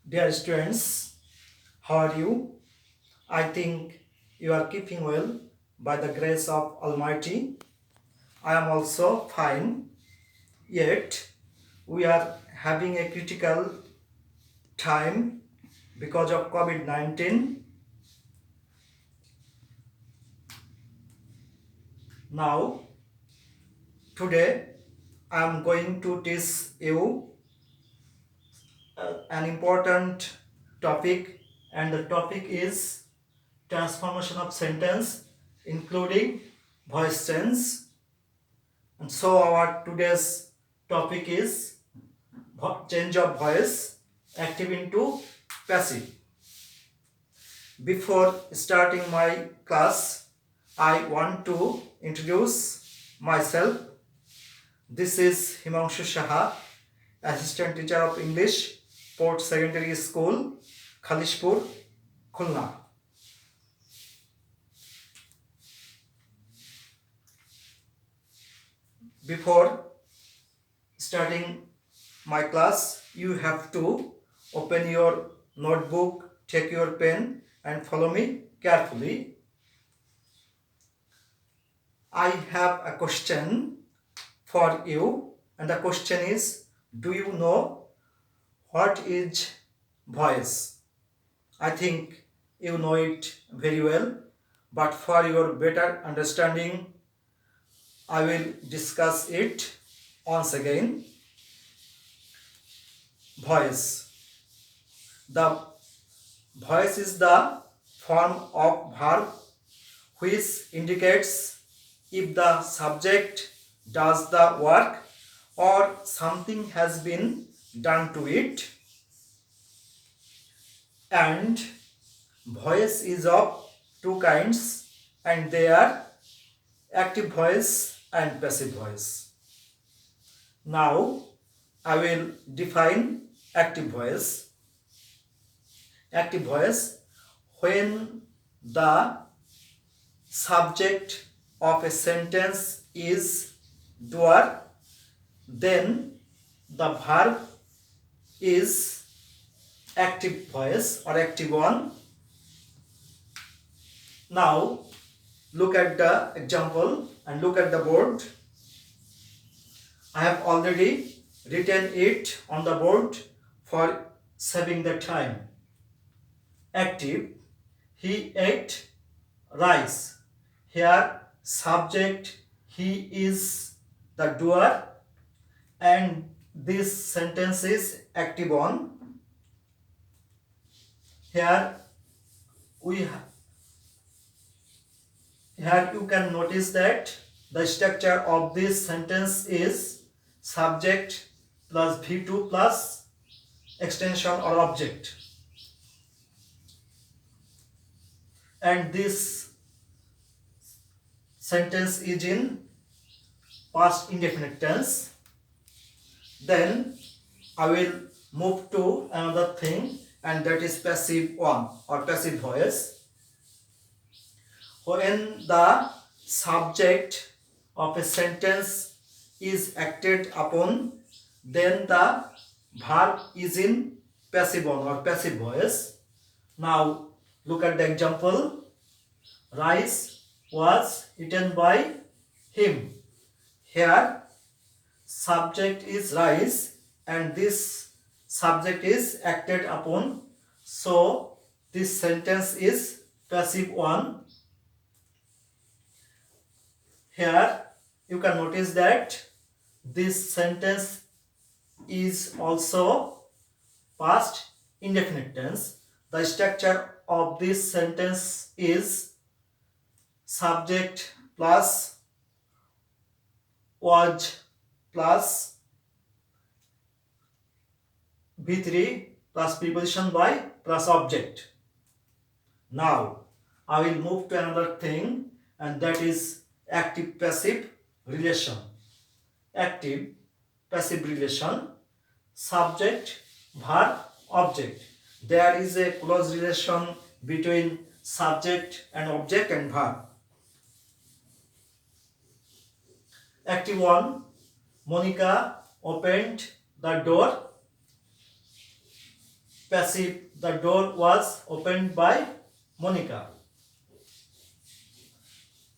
Dear students, how are you? I think you are keeping well by the grace of Almighty. I am also fine. Yet, we are having a critical time because of COVID 19. Now, today, I am going to teach you an important topic, and the topic is transformation of sentence, including voice tense. And so our today's topic is change of voice, active into passive. Before starting my class, I want to introduce myself. This is Himanshu Shaha, Assistant Teacher of English, Port Secondary School, Khalishpur, Khulna. Before starting my class, you have to open your notebook, take your pen and follow me carefully. I have a question for you, and the question is, do you know what is voice? I think you know it very well, but for your better understanding, I will discuss it once again. Voice. The voice is the form of verb which indicates if the subject does the work or something has been done to it. And voice is of two kinds, and they are active voice and passive voice. Now I will define active voice. Active voice, when the subject of a sentence is doer, then the verb is active voice or active one. Now look at the example and look at the board. I have already written it on the board for saving the time. Active, he ate rice. Here subject, he is the doer, and this sentence is active one. Here you can notice that the structure of this sentence is subject plus V2 plus extension or object, and this sentence is in past indefinite tense. Then I will move to another thing, and that is passive one or passive voice. When the subject of a sentence is acted upon, then the verb is in passive one or passive voice. Now look at the example. Rice was eaten by him. Here subject is rice and this subject is acted upon, so this sentence is passive one. Here you can notice that this sentence is also past indefinite tense. The structure of this sentence is subject plus was plus V3 plus preposition by plus object. Now I will move to another thing, and that is active passive relation. Active passive relation, subject verb object. There is a close relation between subject and object and verb. Active one, Monica opened the door. passive, the door was opened by Monica.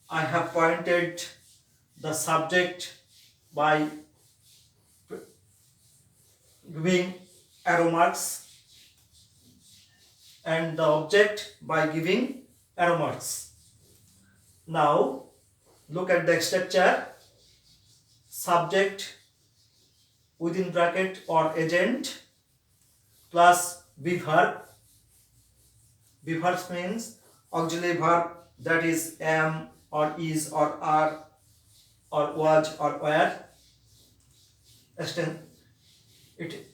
I have pointed the subject by giving arrow marks and the object by giving arrow marks. Now look at the structure. Subject within bracket or agent plus be verb. Be verb means auxiliary verb, that is am or is or are or was or were,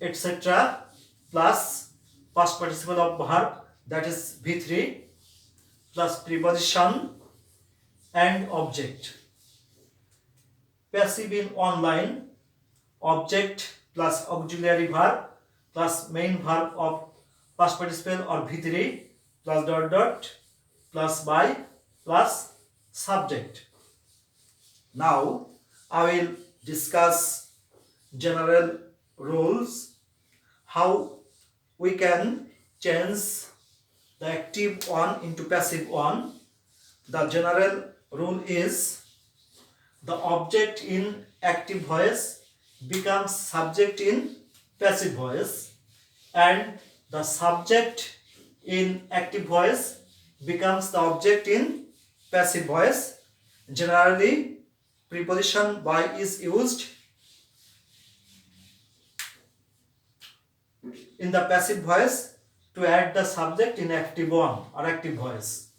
etc. plus past participle of verb, that is V3, plus preposition and object. Passive in one line, object plus auxiliary verb plus main verb of past participle or V3 plus dot dot plus by plus subject. Now I will discuss general rules, how we can change the active one into passive one. The general rule is the object in active voice becomes subject in passive voice, and the subject in active voice becomes the object in passive voice. Generally, preposition by is used in the passive voice to add the subject in active one or active voice.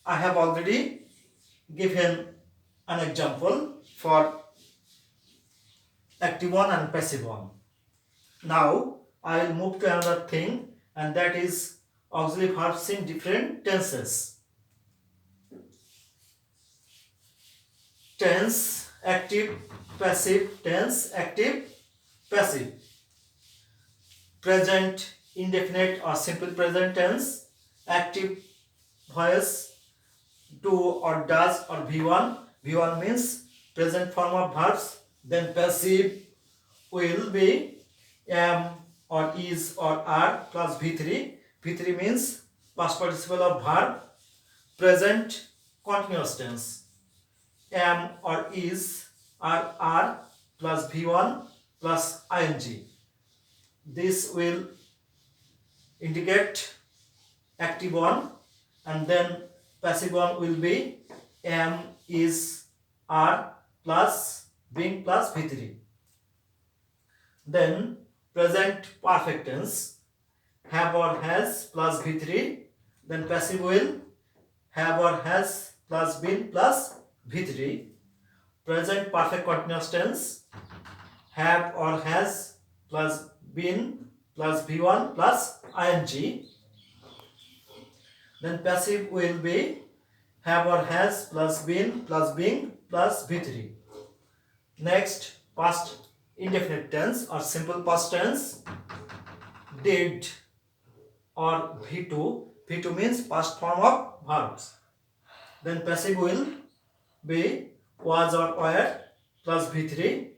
I have already given an example for active one and passive one. Now I will move to another thing, and that is auxiliary verbs in different tenses. Tense, active, passive, tense, active, passive. Present, indefinite or simple present tense, active voice, do or does or V1. V1 means present form of verbs. Then passive will be am or is or are plus V3. V3 means past participle of verb, present continuous tense. Am or is or are plus V1 plus ing. This will indicate active one, and then passive one will be am, is, are plus being plus V3. Then present perfect tense, have or has plus V3. Then passive will have or has plus been plus V3. Present perfect continuous tense, have or has plus been plus V1 plus ing. Then passive will be have or has plus been plus being plus V3. Next, past indefinite tense or simple past tense, did or V2. V2 means past form of verbs. Then passive will be was or were plus V3.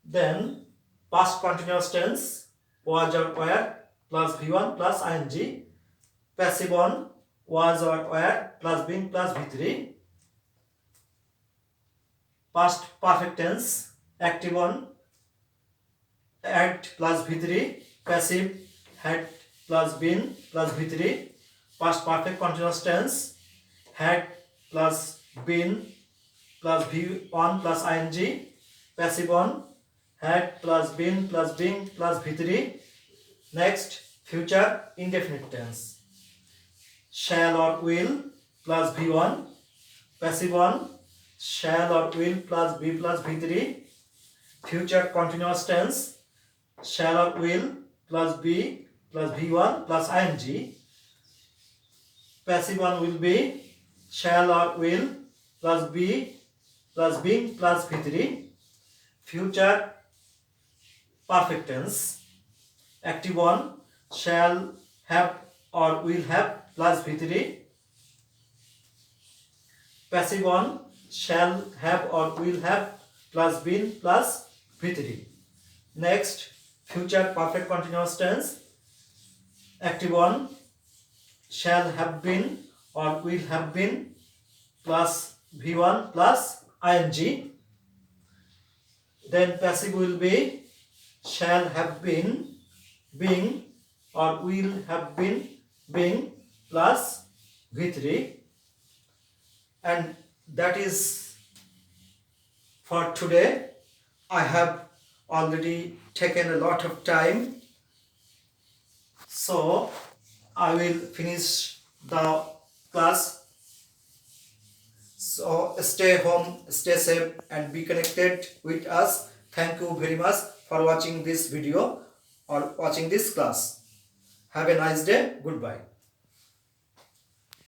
Then past continuous tense, was or were plus V1 plus ing. Passive one, was or were plus being plus V3. Past perfect tense, active one, had plus V3. Passive, had plus been plus V3. Past perfect continuous tense, had plus been plus V1 plus ing. Passive one, had plus been plus being plus V3. Next, future indefinite tense, shall or will plus V1. Passive one, shall or will plus B plus V3. Future continuous tense, shall or will plus B plus V1 plus ing. Passive one will be shall or will plus B plus being plus V3. Future perfect tense, active one, shall have or will have plus V3. Passive one, shall have or will have plus been plus V3. Next, future perfect continuous tense, active one, shall have been or will have been plus V1 plus ing. Then passive will be shall have been being or will have been being plus V3. And that is for today. I have already taken a lot of time, so I will finish the class. So stay home, stay safe, and be connected with us. Thank you very much for watching this video or watching this class. Have a nice day. Goodbye.